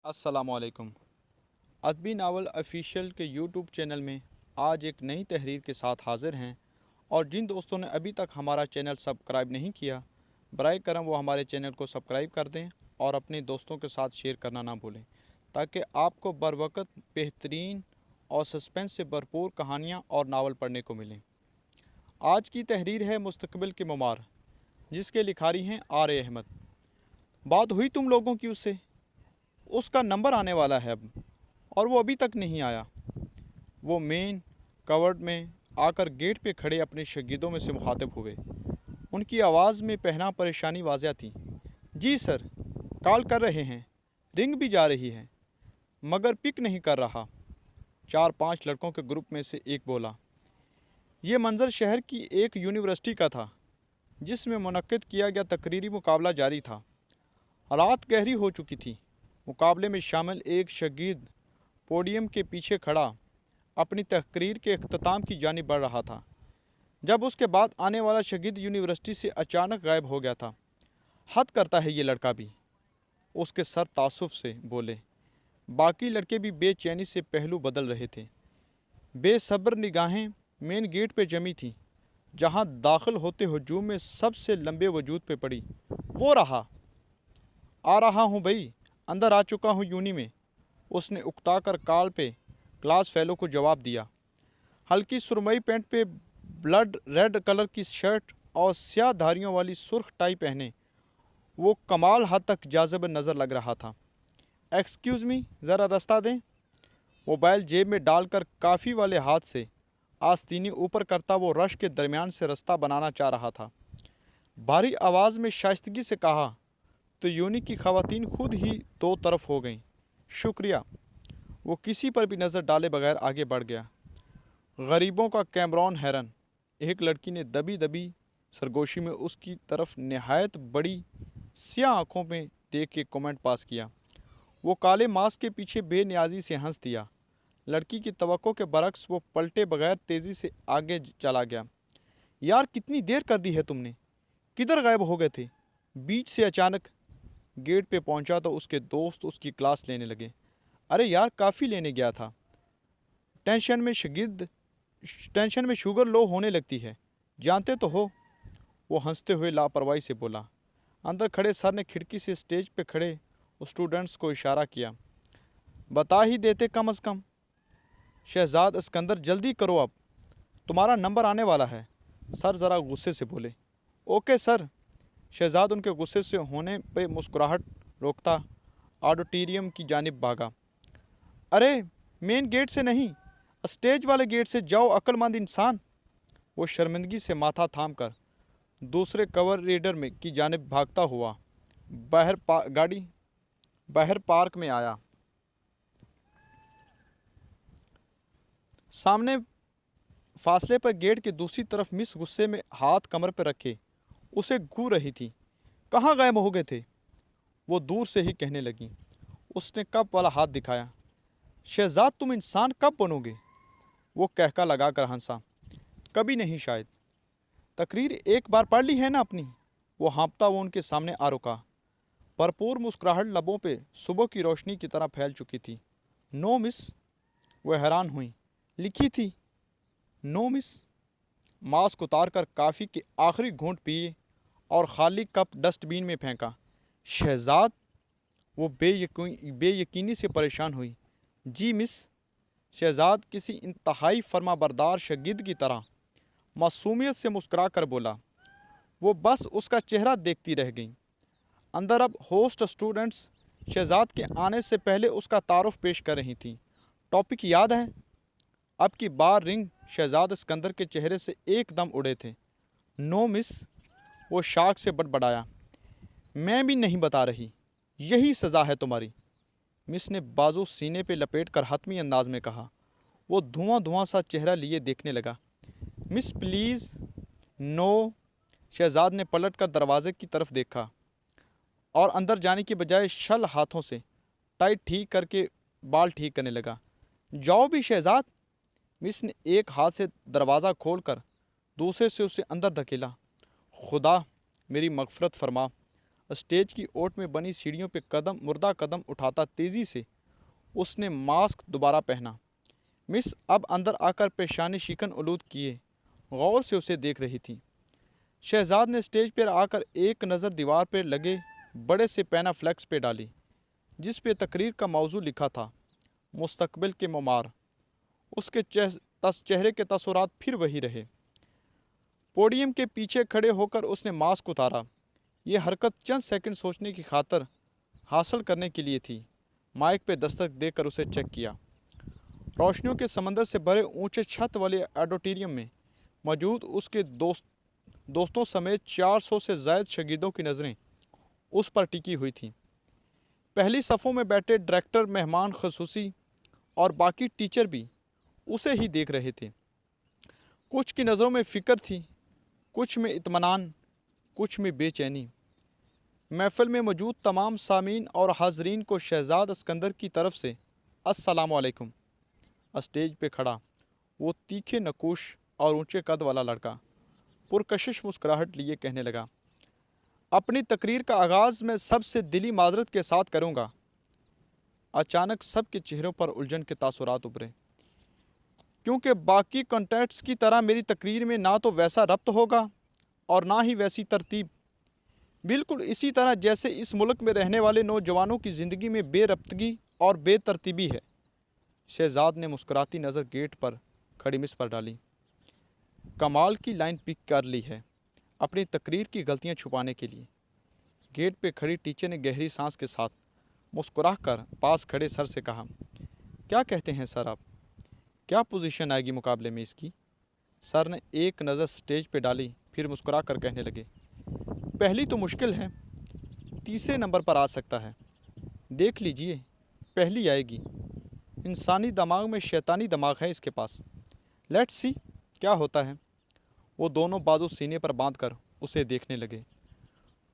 अस्सलामुअलैकुम। अदबी novel official के यूट्यूब चैनल में आज एक नई तहरीर के साथ हाज़िर हैं, और जिन दोस्तों ने अभी तक हमारा चैनल सब्सक्राइब नहीं किया, बराए करम वो हमारे चैनल को सब्सक्राइब कर दें और अपने दोस्तों के साथ शेयर करना ना भूलें, ताकि आपको बर वक्त बेहतरीन और सस्पेंस से भरपूर कहानियाँ और नावल पढ़ने को मिलें। आज की तहरीर है मुस्तकबिल के मुमार, जिसके लिखारी हैं आर ए अहमद। बात हुई तुम लोगों की उससे, उसका नंबर आने वाला है अब, और वो अभी तक नहीं आया। वो मेन कवर्ड में आकर गेट पे खड़े अपने शागिर्दों में से मुखातिब हुए। उनकी आवाज़ में पहना परेशानी वाज़िह थी। जी सर, कॉल कर रहे हैं, रिंग भी जा रही है, मगर पिक नहीं कर रहा। 4-5 लड़कों के ग्रुप में से एक बोला। ये मंजर शहर की एक यूनिवर्सिटी का था, जिसमें मुनक्किद किया गया तकरीरी मुकाबला जारी था। रात गहरी हो चुकी थी। मुकाबले में शामिल एक शागिर्द पोडियम के पीछे खड़ा अपनी तकरीर के अख्ताम की जानिब बढ़ रहा था, जब उसके बाद आने वाला शागिर्द यूनिवर्सिटी से अचानक गायब हो गया था। हद करता है ये लड़का भी, उसके सर तासुफ से बोले। बाकी लड़के भी बेचैनी से पहलू बदल रहे थे। बेसब्र निगाहें मेन गेट पे जमी थीं, जहां दाखिल होते हुजूम में सबसे लंबे वजूद पे पड़ी। वो रहा। आ रहा हूँ भाई, अंदर आ चुका हूँ यूनी में, उसने उकताकर कॉल पे क्लास फेलो को जवाब दिया। हल्की सुरमई पैंट पे ब्लड रेड कलर की शर्ट और स्याह धारियों वाली सुर्ख टाई पहने वो कमाल हद तक जाज़िब नज़र लग रहा था। एक्सक्यूज़ मी, ज़रा रास्ता दें। मोबाइल जेब में डालकर काफ़ी वाले हाथ से आस्तीनी ऊपर करता वो रश के दरमियान से रास्ता बनाना चाह रहा था। भारी आवाज़ में शाइस्तगी से कहा तो यूनी की ख़वातीन खुद ही दो तरफ हो गईं। शुक्रिया। वो किसी पर भी नज़र डाले बगैर आगे बढ़ गया। गरीबों का कैमरॉन हैरन, एक लड़की ने दबी दबी सरगोशी में उसकी तरफ नहायत बड़ी स्याह आँखों में देख के कमेंट पास किया। वो काले मास्क के पीछे बेनियाजी से हंस दिया। लड़की की तवक्को के बरक्स वो पलटे बगैर तेज़ी से आगे चला गया। यार, कितनी देर कर दी है तुमने, किधर गायब हो गए थे? बीच से अचानक गेट पे पहुंचा तो उसके दोस्त उसकी क्लास लेने लगे। अरे यार, काफ़ी लेने गया था। टेंशन में शुगर लो होने लगती है, जानते तो हो। वो हंसते हुए लापरवाही से बोला। अंदर खड़े सर ने खिड़की से स्टेज पे खड़े स्टूडेंट्स को इशारा किया। बता ही देते कम अज़ कम। शहजाद सिकंदर, जल्दी करो, अब तुम्हारा नंबर आने वाला है। सर ज़रा गुस्से से बोले। Okay sir. शहजाद उनके गुस्से से होने पे मुस्कुराहट रोकता ऑडिटोरियम की जानिब भागा। अरे, मेन गेट से नहीं, स्टेज वाले गेट से जाओ अक्लमंद इंसान। वो शर्मिंदगी से माथा थाम कर दूसरे कवर रीडर में की जानिब भागता हुआ बाहर पार्क में आया। सामने फासले पर गेट के दूसरी तरफ मिस गुस्से में हाथ कमर पर रखे उसे घूर रही थी। कहाँ गायब हो गए थे? वो दूर से ही कहने लगी। उसने कप वाला हाथ दिखाया। शहजाद, तुम इंसान कब बनोगे? वो कहका लगा कर हंसा। कभी नहीं शायद। तकरीर एक बार पढ़ ली है ना अपनी। वो हाँपता वो उनके सामने आ रुका। भरपूर मुस्कुराहट लबों पे सुबह की रोशनी की तरह फैल चुकी थी। No miss. वह हैरान हुई। लिखी थी नो मिस। मास्क उतार कर काफ़ी के आखिरी घूंट पिए और खाली कप डस्टबिन में फेंका। शहजाद, वो बेयकीनी से परेशान हुई। जी मिस। शहजाद किसी इंतहाई फर्माबरदार शागिर्द की तरह मासूमियत से मुस्कुरा कर बोला। वो बस उसका चेहरा देखती रह गई। अंदर अब होस्ट स्टूडेंट्स शहजाद के आने से पहले उसका तारुफ पेश कर रही थी। टॉपिक याद है? अब की बार रिंग शहजाद सिकंदर के चेहरे से एकदम उड़े थे। No miss. वो शाख से बड़बड़ाया। मैं भी नहीं बता रही, यही सज़ा है तुम्हारी। मिस ने बाजू सीने पे लपेट कर हतमी अंदाज में कहा। वो धुआं धुआं सा चेहरा लिए देखने लगा। Miss please. नो। शहजाद ने पलट कर दरवाजे की तरफ देखा और अंदर जाने की बजाय शल हाथों से टाई ठीक करके बाल ठीक करने लगा। जाओ भी शहजाद। मिस ने एक हाथ से दरवाज़ा खोलकर दूसरे से उसे अंदर धकेला। खुदा मेरी मगफरत फरमा, स्टेज की ओट में बनी सीढ़ियों पे मुर्दा कदम उठाता तेज़ी से उसने मास्क दोबारा पहना। मिस अब अंदर आकर पेशानी शिकन उलूद किए गौर से उसे देख रही थी। शहजाद ने स्टेज पर आकर एक नज़र दीवार पर लगे बड़े से पैना फ्लैक्स पे डाली, जिस पे तकरीर का मौजू लिखा था, मुस्तकबिल के मुमार। उसके चेहरे के तसुरात फिर वही रहे। पोडियम के पीछे खड़े होकर उसने मास्क उतारा। ये हरकत चंद सेकंड सोचने की खातर हासिल करने के लिए थी। माइक पे दस्तक देकर उसे चेक किया। रोशनियों के समंदर से भरे ऊंचे छत वाले ऑडिटोरियम में मौजूद उसके दोस्तों समेत 400 से ज़ायद शगीदों की नज़रें उस पर टिकी हुई थीं। पहली सफ़ों में बैठे डायरेक्टर, मेहमान खसूसी और बाकी टीचर भी उसे ही देख रहे थे। कुछ की नज़रों में फ़िक्र थी, कुछ में इत्मीनान, कुछ में बेचैनी। महफिल में मौजूद तमाम सामीन और हाजरीन को शहजाद अस्कंदर की तरफ से अस्सलाम वालेकुम। स्टेज पे खड़ा वो तीखे नकूश और ऊंचे कद वाला लड़का पुरकशिश मुस्कुराहट लिए कहने लगा, अपनी तकरीर का आगाज़ मैं सबसे दिली माजरत के साथ करूँगा। अचानक सबके चेहरों पर उलझन के तासुरात उभरे, क्योंकि बाकी कॉन्टेक्ट्स की तरह मेरी तकरीर में ना तो वैसा रब्त होगा और ना ही वैसी तरतीब। बिल्कुल इसी तरह जैसे इस मुल्क में रहने वाले नौजवानों की ज़िंदगी में बेरब्तगी और बेतरतीबी है। शहजाद ने मुस्कुराती नज़र गेट पर खड़ी मिस पर डाली। कमाल की लाइन पिक कर ली है अपनी तकरीर की गलतियां छुपाने के लिए। गेट पे खड़ी टीचर ने गहरी सांस के साथ मुस्कुरा कर पास खड़े सर से कहा, क्या कहते हैं सर आप, क्या पोजीशन आएगी मुकाबले में इसकी? सर ने एक नज़र स्टेज पे डाली, फिर मुस्कुरा कर कहने लगे, पहली तो मुश्किल है, तीसरे नंबर पर आ सकता है। देख लीजिए, पहली आएगी। इंसानी दिमाग में शैतानी दिमाग है इसके पास। लेट्स सी क्या होता है। वो दोनों बाजू सीने पर बांधकर उसे देखने लगे,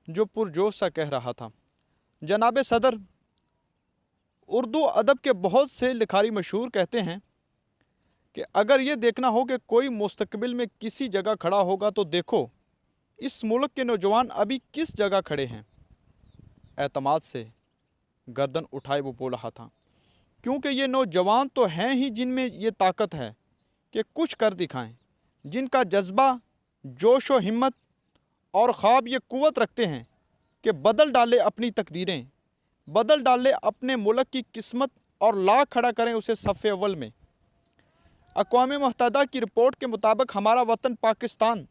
जो पुरजोश सा कह रहा था, जनाबे सदर, उर्दू अदब के बहुत से लिखारी मशहूर कहते हैं कि अगर ये देखना हो कि कोई मुस्तकबिल में किसी जगह खड़ा होगा तो देखो इस मुल्क के नौजवान अभी किस जगह खड़े हैं। एतमाद से गर्दन उठाए वो बोल रहा था, क्योंकि ये नौजवान तो हैं ही जिनमें ये ताकत है कि कुछ कर दिखाएं, जिनका जज्बा, जोश व हिम्मत और ख्वाब ये कुव्वत रखते हैं कि बदल डाले अपनी तकदीरें, बदल डाले अपने मुल्क की किस्मत और ला खड़ा करें उसे सफ़े अव्वल में। अक़वाम मुत्तहिदा की रिपोर्ट के मुताबिक हमारा वतन पाकिस्तान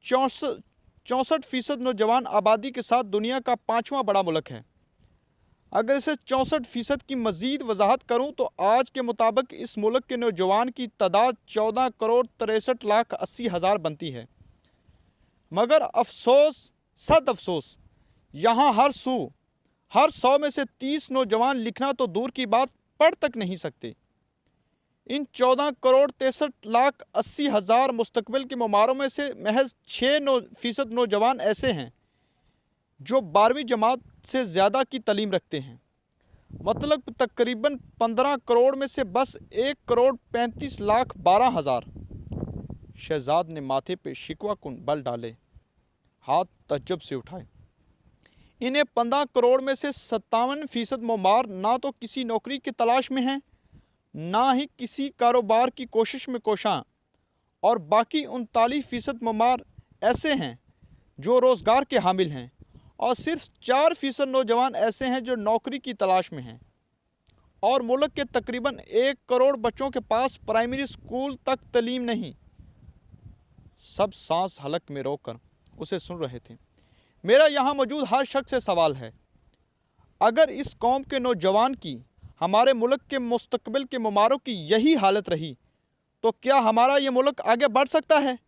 64% नौजवान आबादी के साथ दुनिया का 5वां बड़ा मुल्क है। अगर इसे 64% की मज़ीद वजाहत करूँ तो आज के मुताबिक इस मुल्क के नौजवान की तादाद 14,63,80,000 बनती है। मगर अफसोस, सद अफसोस, यहाँ हर 100 में से 30 नौजवान लिखना तो दूर की बात पढ़ तक नहीं सकते। इन 14,63,80,000 मुस्तकबिल के मुमारों में से महज 6% नौजवान ऐसे हैं जो 12वीं जमात से ज़्यादा की तालीम रखते हैं। मतलब तकरीबन 15 करोड़ में से बस 1,35,12,000। शहजाद ने माथे पे शिकवा कुन बल डाले, हाथ तज्जब से उठाए। इन्हें 15 करोड़ में से 57% मुमार ना तो किसी नौकरी की तलाश में हैं, ना ही किसी कारोबार की कोशिश में कोशां, और बाकी 39% मुमार ऐसे हैं जो रोज़गार के हामिल हैं, और सिर्फ 4% नौजवान ऐसे हैं जो नौकरी की तलाश में हैं। और मुल्क के तकरीबन 1 करोड़ बच्चों के पास प्राइमरी स्कूल तक तालीम नहीं। सब सांस हलक में रोककर उसे सुन रहे थे। मेरा यहाँ मौजूद हर शख्स से सवाल है, अगर इस कौम के नौजवान की, हमारे मुल्क के मुस्तकबिल के मुमारों की यही हालत रही तो क्या हमारा ये मुल्क आगे बढ़ सकता है,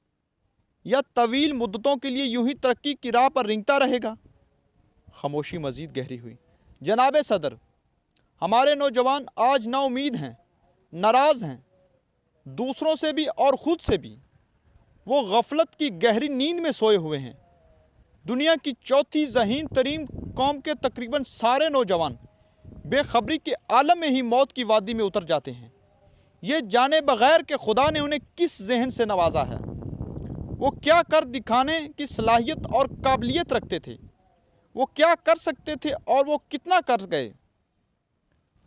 या तवील मुद्दतों के लिए यूं ही तरक्की की राह पर रेंगता रहेगा? खामोशी मज़ीद गहरी हुई। जनाबे सदर, हमारे नौजवान आज नाउमीद हैं, नाराज़ हैं, दूसरों से भी और ख़ुद से भी। वो गफलत की गहरी नींद में सोए हुए हैं। दुनिया की चौथी ज़हीन तरीन कौम के तकरीबन सारे नौजवान बेखबरी के आलम में ही मौत की वादी में उतर जाते हैं, ये जाने बगैर कि खुदा ने उन्हें किस जहन से नवाजा है, वो क्या कर दिखाने की सलाहियत और काबिलियत रखते थे। वो क्या कर सकते थे और वो कितना कर गए।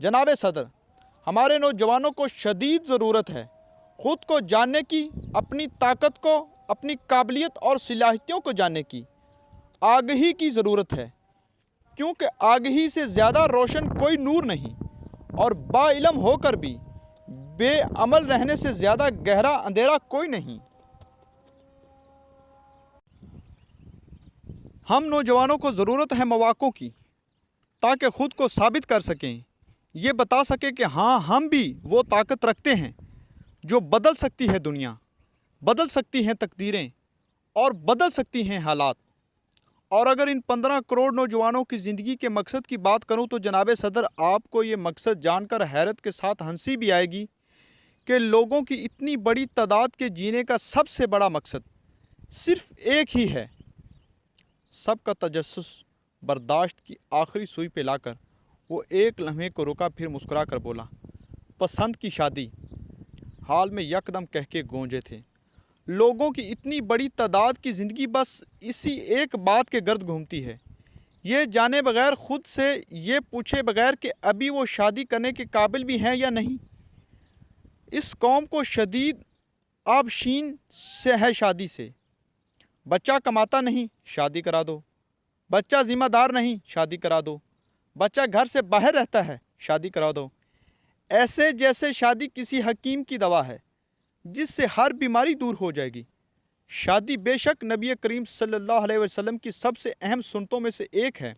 जनाब सदर, हमारे नौजवानों को शदीद ज़रूरत है ख़ुद को जानने की, अपनी ताकत को, अपनी काबिलियत और सलाहियतों को जानने की। आगही की ज़रूरत है, क्योंकि आगही से ज़्यादा रोशन कोई नूर नहीं, और बाइल्म होकर भी बेअमल रहने से ज़्यादा गहरा अंधेरा कोई नहीं। हम नौजवानों को ज़रूरत है मौक़ों की, ताकि ख़ुद को साबित कर सकें, ये बता सकें कि हाँ, हम भी वो ताकत रखते हैं जो बदल सकती है दुनिया, बदल सकती हैं तकदीरें और बदल सकती हैं हालात। और अगर इन 15 करोड़ नौजवानों की ज़िंदगी के मकसद की बात करूं तो जनाब सदर, आपको ये मकसद जानकर हैरत के साथ हंसी भी आएगी कि लोगों की इतनी बड़ी तादाद के जीने का सबसे बड़ा मकसद सिर्फ़ एक ही है। सबका तजस्सुस बर्दाश्त की आखिरी सुई पे लाकर वो एक लम्हे को रुका, फिर मुस्कुरा कर बोला, पसंद की शादी। हाल में यकदम कह के गूंजे थे। लोगों की इतनी बड़ी तादाद की ज़िंदगी बस इसी एक बात के गर्द घूमती है, ये जाने बगैर, ख़ुद से ये पूछे बगैर कि अभी वो शादी करने के काबिल भी हैं या नहीं। इस कौम को शदीद आबशीन से है शादी से। बच्चा कमाता नहीं, शादी करा दो। बच्चा ज़िम्मेदार नहीं, शादी करा दो। बच्चा घर से बाहर रहता है, शादी करा दो। ऐसे जैसे शादी किसी हकीम की दवा है जिससे हर बीमारी दूर हो जाएगी। शादी बेशक नबी करीम सल्लल्लाहु अलैहि वसल्लम की सबसे अहम सुन्नतों में से एक है,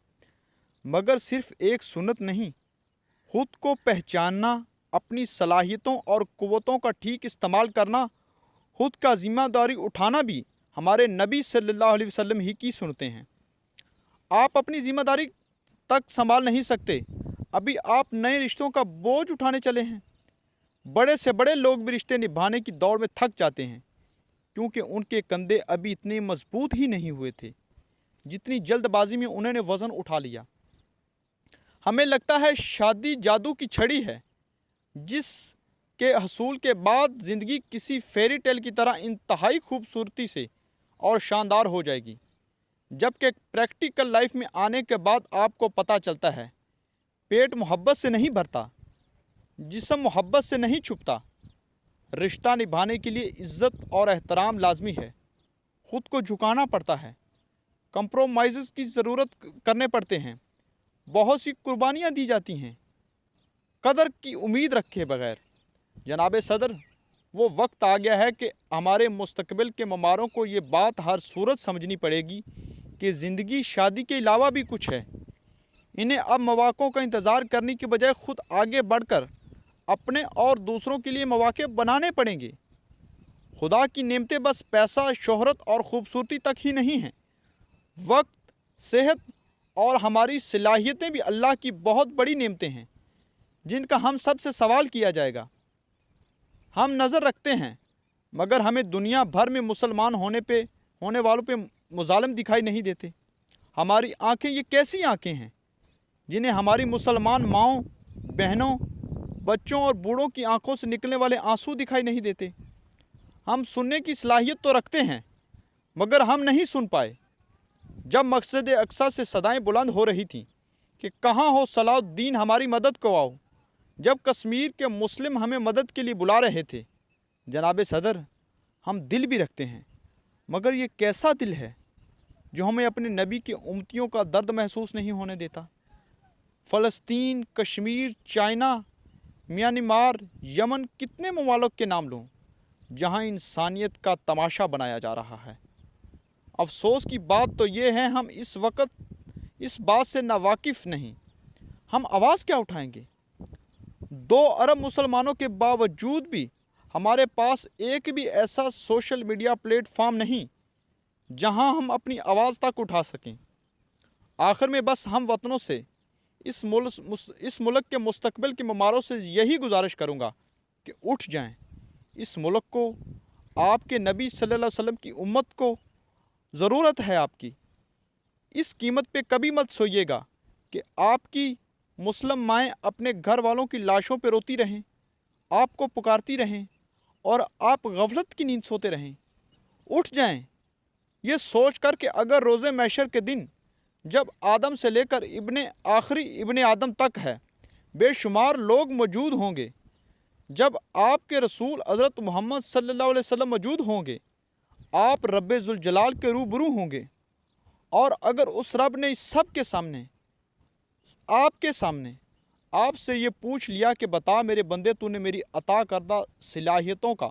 मगर सिर्फ़ एक सुन्नत नहीं, ख़ुद को पहचानना, अपनी सलाहियतों और क़ुव्वतों का ठीक इस्तेमाल करना, ख़ुद का ज़िम्मेदारी उठाना भी हमारे नबी सल्लल्लाहु अलैहि वसल्लम ही की सुनते हैं। आप अपनी ज़िम्मेदारी तक संभाल नहीं सकते, अभी आप नए रिश्तों का बोझ उठाने चले हैं। बड़े से बड़े लोग भी रिश्ते निभाने की दौड़ में थक जाते हैं, क्योंकि उनके कंधे अभी इतने मजबूत ही नहीं हुए थे जितनी जल्दबाजी में उन्होंने वज़न उठा लिया। हमें लगता है शादी जादू की छड़ी है जिसके हसूल के बाद ज़िंदगी किसी फेरी टेल की तरह इंतहाई खूबसूरती से और शानदार हो जाएगी, जबकि प्रैक्टिकल लाइफ में आने के बाद आपको पता चलता है पेट मोहब्बत से नहीं भरता, जिस्म मोहब्बत से नहीं छुपता। रिश्ता निभाने के लिए इज़्ज़त और एहतराम लाजमी है, ख़ुद को झुकाना पड़ता है, कंप्रोमाइज़ की ज़रूरत करने पड़ते हैं, बहुत सी कुर्बानियाँ दी जाती हैं, कदर की उम्मीद रखे बगैर। जनाब सदर, वो वक्त आ गया है कि हमारे मुस्तकबिल के ममारों को ये बात हर सूरत समझनी पड़ेगी कि ज़िंदगी शादी के अलावा भी कुछ है। इन्हें अब मौक़ों का इंतज़ार करने के बजाय ख़ुद आगे बढ़कर अपने और दूसरों के लिए मौक़े बनाने पड़ेंगे। खुदा की नेमतें बस पैसा, शोहरत और ख़ूबसूरती तक ही नहीं हैं। वक्त, सेहत और हमारी सलाहियतें भी अल्लाह की बहुत बड़ी नेमतें हैं जिनका हम सब से सवाल किया जाएगा। हम नज़र रखते हैं, मगर हमें दुनिया भर में मुसलमान होने वालों पे मुजालिम दिखाई नहीं देते। हमारी आँखें ये कैसी आँखें हैं जिन्हें हमारी मुसलमान माँओं, बहनों, बच्चों और बूढ़ों की आंखों से निकलने वाले आंसू दिखाई नहीं देते। हम सुनने की सलाहियत तो रखते हैं, मगर हम नहीं सुन पाए। जब मस्जिद अक्सा से सदाएं बुलंद हो रही थीं कि कहाँ हो सलाउद्दीन, हमारी मदद को आओ, जब कश्मीर के मुस्लिम हमें मदद के लिए बुला रहे थे। जनाब सदर, हम दिल भी रखते हैं, मगर ये कैसा दिल है जो हमें अपने नबी के उम्मतियों का दर्द महसूस नहीं होने देता। फ़लस्तीन, कश्मीर, चाइना, म्यांमार, यमन, कितने ममालिक के नाम लूँ जहाँ इंसानियत का तमाशा बनाया जा रहा है। अफसोस की बात तो ये है, हम इस वक्त इस बात से नावाकिफ़ नहीं। हम आवाज़ क्या उठाएंगे? 2 अरब मुसलमानों के बावजूद भी हमारे पास एक भी ऐसा सोशल मीडिया प्लेटफॉर्म नहीं जहां हम अपनी आवाज़ तक उठा सकें। आखिर में बस हम वतनों से, इस मुल्क के मुस्तकबिल के ममारों से यही गुजारिश करूंगा कि उठ जाएं। इस मुल्क को, आपके नबी सल्लल्लाहु अलैहि वसल्लम की उम्मत को ज़रूरत है आपकी। इस कीमत पे कभी मत सोइएगा कि आपकी मुस्लिम माएँ अपने घर वालों की लाशों पे रोती रहें, आपको पुकारती रहें और आप गफलत की नींद सोते रहें। उठ जाएं, ये सोच कर कि अगर रोज़े महशर के दिन जब आदम से लेकर आखिरी इब्न आदम तक है, बेशुमार लोग मौजूद होंगे। जब आपके रसूल हज़रत मोहम्मद सल्लल्लाहु अलैहि वसल्लम मौजूद होंगे, आप रब्बे जुल जलाल के रूबरू होंगे। और अगर उस रब ने इस सब के सामने, आपके सामने, आपसे ये पूछ लिया कि बता मेरे बंदे, तूने मेरी अता करदा सलाहियतों का,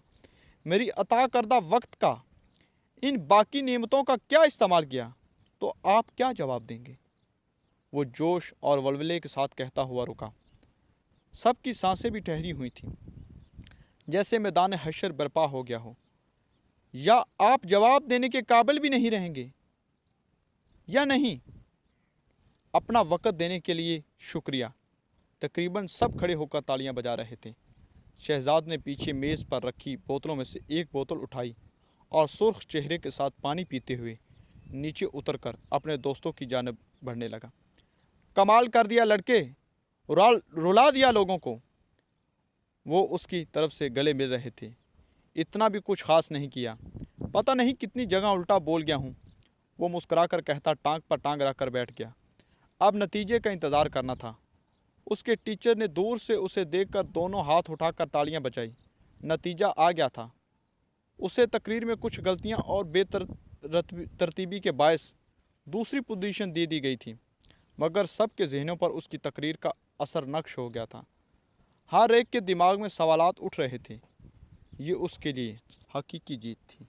मेरी अता करदा वक्त का, इन बाकी नेमतों का क्या इस्तेमाल किया, तो आप क्या जवाब देंगे? वो जोश और वलवले के साथ कहता हुआ रुका। सबकी सांसें भी ठहरी हुई थीं, जैसे मैदान हशर बर्पा हो गया हो। या आप जवाब देने के काबिल भी नहीं रहेंगे या नहीं? अपना वक़्त देने के लिए शुक्रिया। तकरीबन सब खड़े होकर तालियां बजा रहे थे। शहजाद ने पीछे मेज़ पर रखी बोतलों में से एक बोतल उठाई और सुर्ख चेहरे के साथ पानी पीते हुए नीचे उतरकर अपने दोस्तों की जानिब बढ़ने लगा। कमाल कर दिया लड़के, रुला दिया लोगों को। वो उसकी तरफ से गले मिल रहे थे। इतना भी कुछ ख़ास नहीं किया, पता नहीं कितनी जगह उल्टा बोल गया हूँ। वो मुस्कुराकर कहता टांग पर टांग रखकर बैठ गया। अब नतीजे का इंतज़ार करना था। उसके टीचर ने दूर से उसे देखकर दोनों हाथ उठाकर तालियां बजाई। नतीजा आ गया था। उसे तकरीर में कुछ गलतियां और बेतरतीबी के बायस दूसरी पोजीशन दे दी गई थी, मगर सबके जहनों पर उसकी तकरीर का असर नक्श हो गया था। हर एक के दिमाग में सवालात उठ रहे थे। ये उसके लिए हकीकी जीत थी।